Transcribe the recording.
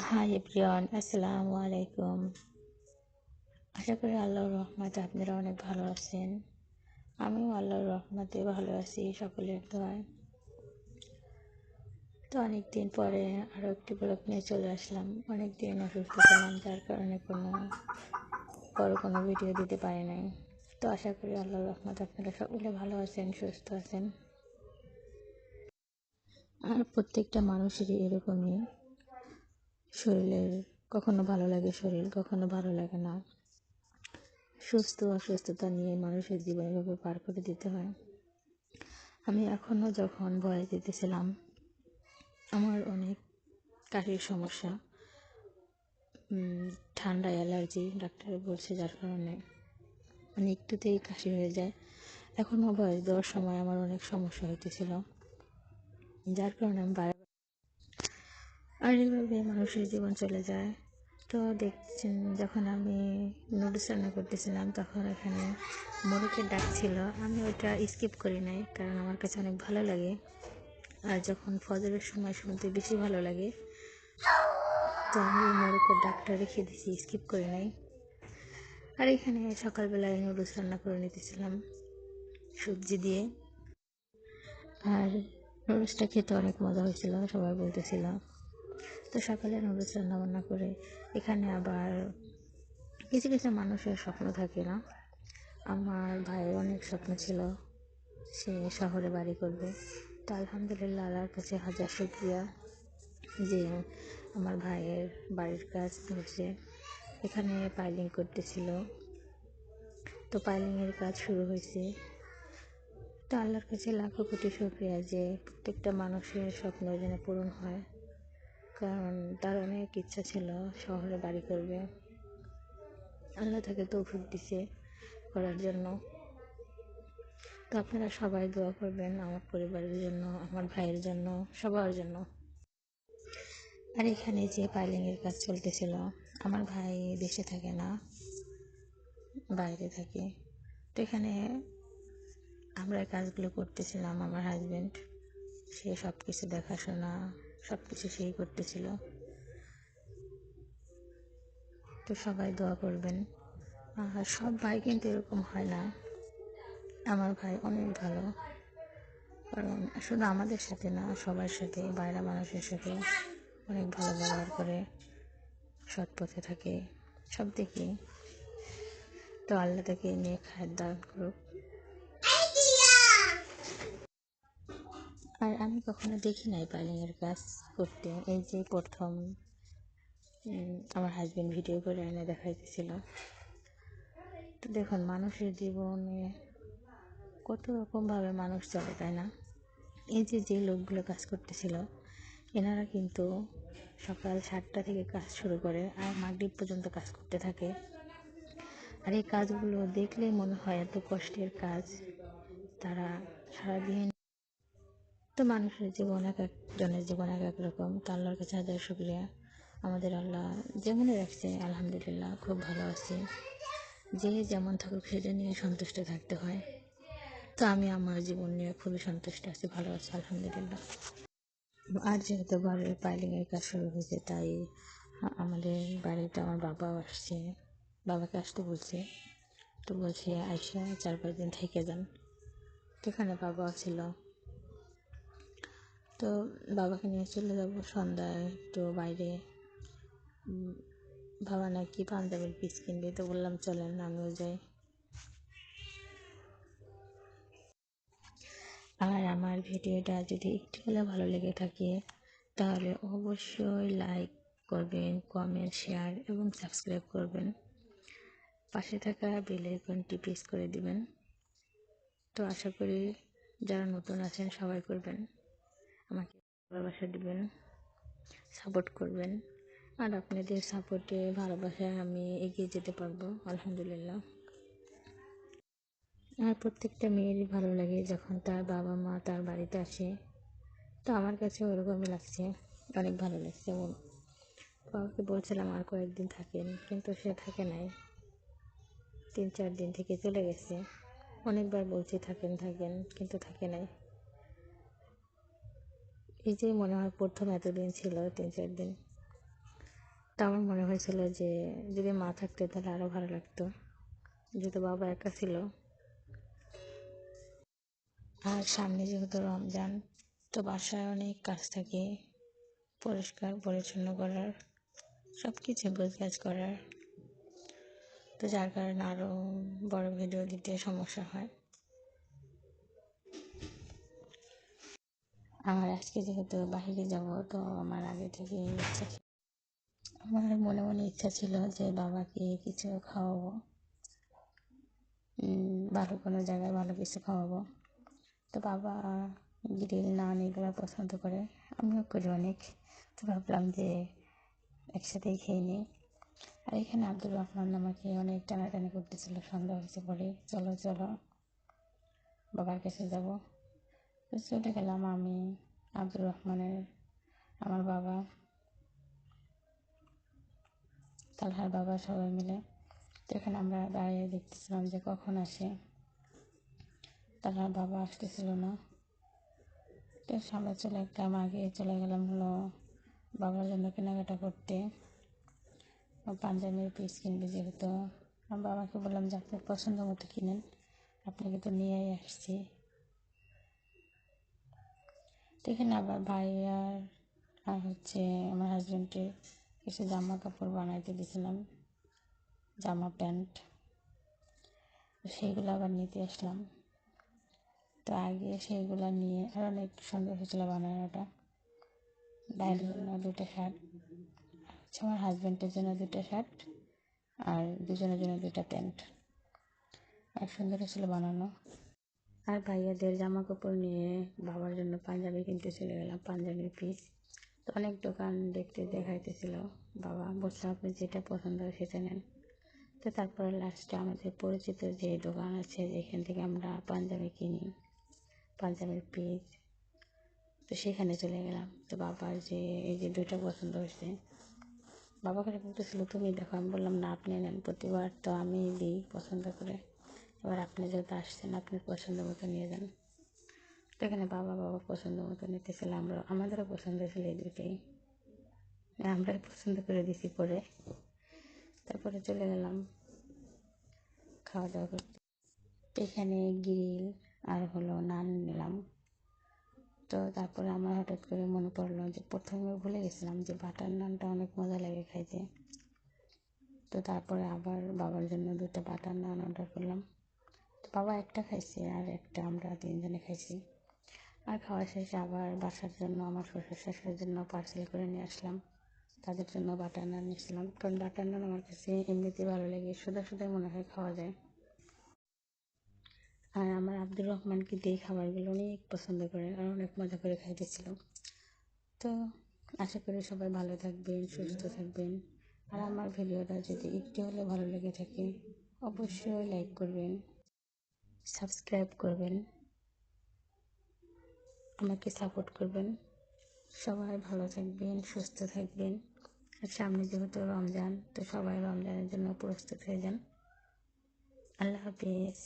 Hi everyone, আসসালামু আলাইকুম। আশা করি আল্লাহর রহমতে আপনারা অনেক ভালো আছেন। আমিও আল্লাহর রহমতে ভালো আছি, সকলের দোয়ায়। তো অনেক দিন পরে আরও একটি ব্লগ নিয়ে চলে আসলাম। অনেক দিন অসুস্থ ছিলাম, যার কারণে কোনো ভিডিও দিতে পারি নাই। তো আশা করি আল্লাহর রহমতে আপনারা সকলে ভালো আছেন, সুস্থ আছেন। আর প্রত্যেকটা মানুষেরই এরকমই, শরীরের কখনো ভালো লাগে শরীর, কখনো ভালো লাগে না। সুস্থ অসুস্থতা নিয়ে মানুষের জীবন এভাবে পার করে দিতে হয়। আমি এখনও যখন ভয়েস দিতেছিলাম, আমার অনেক কাশির সমস্যা, ঠান্ডা অ্যালার্জি ডাক্তারে বলছে, যার কারণে মানে একটুতেই কাশি হয়ে যায়। এখনও ভয়েস দেওয়ার সময় আমার অনেক সমস্যা হইতেছিল, যার কারণে আমি আর এইভাবে মানুষের জীবন চলে যায়। তো দেখছেন, যখন আমি নুডলস রান্না করতেছিলাম তখন এখানে মোরগের ডাক ছিল। আমি ওইটা স্কিপ করি নাই, কারণ আমার কাছে অনেক ভালো লাগে। আর যখন ফজরের সময় শুনতে বেশি ভালো লাগে, তো আমি মোরগের ডাকটা রেখে দিয়েছি, স্কিপ করি নাই। আর এখানে সকালবেলায় নুডলস রান্না করে নিতেছিলাম সবজি দিয়ে। আর নুডলসটা খেতে অনেক মজা হয়েছিল, সবাই বলতেছিল। তো সকালে নুডলস রান্না বান্না করে এখানে আবার কিছু কিছু মানুষের স্বপ্ন থাকে না। আমার ভাইয়ের অনেক স্বপ্ন ছিল, সে শহরে বাড়ি করবে। তো আলহামদুলিল্লাহ, আল্লাহর কাছে হাজার শুকরিয়া যে আমার ভাইয়ের বাড়ির কাজ ধরছে। এখানে পাইলিং করতেছিল, তো পাইলিংয়ের কাজ শুরু হয়েছে। তো আল্লাহর কাছে লাখো কোটি শুকরিয়া যে প্রত্যেকটা মানুষের স্বপ্ন যেন পূরণ হয়, কারণ তার অনেক ইচ্ছা ছিল শহরে বাড়ি করবে। আল্লাহ তাকে তৌফিক দিছে করার জন্য। তো আপনারা সবাই দোয়া করবেন আমার পরিবারের জন্য, আমার ভাইয়ের জন্য, সবার জন্য। আর এখানে যে পাইলিংয়ের কাজ চলতেছিল, আমার ভাই দেশে থাকে না, বাইরে থাকে। তো এখানে আমরা কাজগুলো করতেছিলাম, আমার হাজব্যান্ড সে সব কিছু দেখাশোনা সব কিছু সেই করতেছিল। তো সবাই দোয়া করবেন। আর সব ভাই কিন্তু এরকম হয় না, আমার ভাই অনেক ভালো, কারণ শুধু আমাদের সাথে না, সবার সাথে, বাইরে মানুষের সাথে অনেক ভালো ব্যবহার করে, সৎ পথে থাকে, সব দেখি। তো আল্লাহ তাকে নিয়ে খায়ের দান করুক। আর আমি কখনো দেখি নাই পাইলিংয়ের কাজ করতে, এই যে প্রথম আমার হাজব্যান্ড ভিডিও করে এনে দেখাইতেছিল। তো দেখুন, মানুষের জীবনে কত রকমভাবে মানুষ চলে, তাই না? এই যে লোকগুলো কাজ করতেছিল, এনারা কিন্তু সকাল 7টা থেকে কাজ শুরু করে আর মাগরিব পর্যন্ত কাজ করতে থাকে। আর এই কাজগুলো দেখলেই মনে হয় এত কষ্টের কাজ, তারা সারাদিন। তো মানুষের জীবন এক একজনের জীবন এক এক রকম। তো আল্লাহর কাছে হাজার শুকরিয়া, আমাদের আল্লাহ যেমন রাখছে আলহামদুলিল্লাহ খুব ভালো আছি। যে যেমন থাকুক সেটা নিয়ে সন্তুষ্ট থাকতে হয়। তো আমি আমার জীবন নিয়ে খুবই সন্তুষ্ট আছি, ভালো আছি আলহামদুলিল্লাহ। আর যেহেতু ঘরের পাইলিংয়ের কাজ শুরু হয়েছে, তাই আমাদের বাড়িতে আমার বাবাও আসছে, বাবাকে আসতে বলছে। তো বলছে আইসা 4-5 দিন থেকে যান। তো এখানে বাবাও ছিল, তো বাবাকে নিয়ে চলে যাবো সন্ধ্যায় একটু বাইরে। বাবা নাকি পাঞ্জাবের পিস কিনবে, তো বললাম চলেন আমিও যাই। আর আমার ভিডিওটা যদি একটু হলেও ভালো লেগে থাকে, তাহলে অবশ্যই লাইক করবেন, কমেন্ট, শেয়ার এবং সাবস্ক্রাইব করবেন। পাশে থাকা বেল আইকনটি প্রেস করে দিবেন। তো আশা করি যারা নতুন আছেন সবাই করবেন, আমাকে ভালোবাসা দিবেন, সাপোর্ট করবেন। আর আপনাদের সাপোর্টে, ভালোবাসায় আমি এগিয়ে যেতে পারবো আলহামদুলিল্লাহ। আর প্রত্যেকটা মেয়েরই ভালো লাগে যখন তার বাবা মা তার বাড়িতে আসে। তো আমার কাছে ওরকমই লাগছে, অনেক ভালো লাগছে। বাবাকে বলছিলাম আর কয়েকদিন থাকেন, কিন্তু সে থাকে নাই, 3-4 দিন থেকে চলে গেছে। অনেকবার বলছি থাকেন থাকেন, কিন্তু থাকে নাই। এই যে মনে হয় প্রথম এতদিন ছিল, 3-4 দিন। তো আমার মনে হয়েছিল যে যদি মা থাকতো তাহলে আরও ভালো লাগতো, যেহেতু বাবা একা ছিল। আর সামনে যেহেতু রমজান, তো বাসায় অনেক কাজ থাকে, পরিষ্কার পরিচ্ছন্ন করার, সব কিছু গোছগাছ করার। তো যার কারণে আরও বড় ভিডিও দিতে সমস্যা হয়। আমার আজকে যেহেতু বাইরে যাব, তো আমার আগে থেকে ইচ্ছা ছিল, আমার মনে মনে ইচ্ছা ছিল যে বাবাকে কিছু খাওয়াবো, ভালো কোনো জায়গায় ভালো কিছু খাওয়াবো। তো বাবা গ্রিল নান এগুলো পছন্দ করে, আমিও করি অনেক। তো ভাবলাম যে একসাথেই খেয়ে নিই। আর এখানে আব্দুর রহমান আমাকে অনেক টানাটানি করতেছিল, সন্ধ্যা হয়েছে পরে, চলো চলো বাবার কাছে যাব। তো চলে গেলাম আমি, আব্দুর রহমানের, আমার বাবা, তালহার বাবা, সবাই মিলে। তো এখানে আমরা দাঁড়িয়ে দেখতেছিলাম যে কখন আসে, তালহার বাবা আসতেছিল না। তো সামনে চলে গেলাম, আগে চলে গেলাম হলো বাবার জন্য কেনাকাটা করতে। পাঞ্জাবির পিস কিনবে যেহেতু, আমি বাবাকে বললাম যে আপনার পছন্দ মতো কিনেন, আপনাকে তো নিয়েই আসছি। তো এখানে আবার ভাই আর হচ্ছে আমার হাজব্যান্ডের কিছু জামা কাপড় বানাইতে দিয়েছিলাম, জামা প্যান্ট, সেইগুলো আবার নিতে আসলাম। তো আগে সেইগুলো নিয়ে আর অনেক সুন্দর হয়েছিল বানানোটা। ভাইয়ের জন্য 2টা শার্ট, হচ্ছে আমার হাজব্যান্ডের জন্য 2টা শার্ট, আর দুজনের জন্য 2টা প্যান্ট, আর সুন্দর হয়েছিল বানানো। আর ভাইয়াদের জামা কাপড় নিয়ে বাবার জন্য পাঞ্জাবি কিনতে চলে গেলাম, পাঞ্জাবির পিস। তো অনেক দোকান দেখতে দেখাইতেছিল, বাবা বলছিল আপনি যেটা পছন্দ হয় সেটা নেন। তো তারপরে লাস্টে আমাদের পরিচিত যে দোকান আছে যেখান থেকে আমরা পাঞ্জাবি কিনি, পাঞ্জাবির পিস, তো সেখানে চলে গেলাম। তো বাবার যে এই যে 2টা পছন্দ হয়েছে, বাবা করে বলতেছিল তুমি দেখো, আমি বললাম না আপনি নেন, প্রতিবার তো আমি দিই পছন্দ করে, এবার আপনি যেহেতু আসছেন আপনার পছন্দ মতো নিয়ে যান। তো এখানে বাবা পছন্দ মতো নিতেছিল, আমাদেরও পছন্দ ছিল এই 2টাই, আমরাই পছন্দ করে দিছি পরে। তারপরে চলে গেলাম খাওয়া দাওয়া করতে। তো এখানে গ্রিল আর হলো নান নিলাম। তো তারপরে আমার হঠাৎ করে মনে পড়লো যে প্রথমে ভুলে গেছিলাম যে বাটার নানটা অনেক মজা লাগে খাইতে। তো তারপরে আবার বাবার জন্য 2টা বাটার নান অর্ডার করলাম। তো বাবা একটা খাইছে আর একটা আমরা 3জনে খাইছি। আর খাওয়া শেষে আবার বাসার জন্য আমার শ্বশুর শাশুড়ির জন্য পার্সেল করে নিয়ে আসলাম, তাদের জন্য বাটার নান নিয়েছিলাম, কারণ বাটার নান আমার কাছে এমনিতেই ভালো লাগে, সোজা সোজাই মনে হয় খাওয়া যায়। আর আমার আব্দুর রহমান কিন্তু এই খাবারগুলো অনেক পছন্দ করে আর অনেক মজা করে খাইতেছিল। তো আশা করি সবাই ভালো থাকবেন, সুস্থ থাকবেন। আর আমার ভিডিওটা যদি একটু হলেও ভালো লেগে থাকে অবশ্যই লাইক করবেন, সাবস্ক্রাইব করবেন, আমাকে সাপোর্ট করবেন। সবাই ভালো থাকবেন, সুস্থ থাকবেন। আর সামনে যেহেতু রমজান, তো সবাই রমজানের জন্য প্রস্তুত হয়ে যান। আল্লাহ হাফিজ।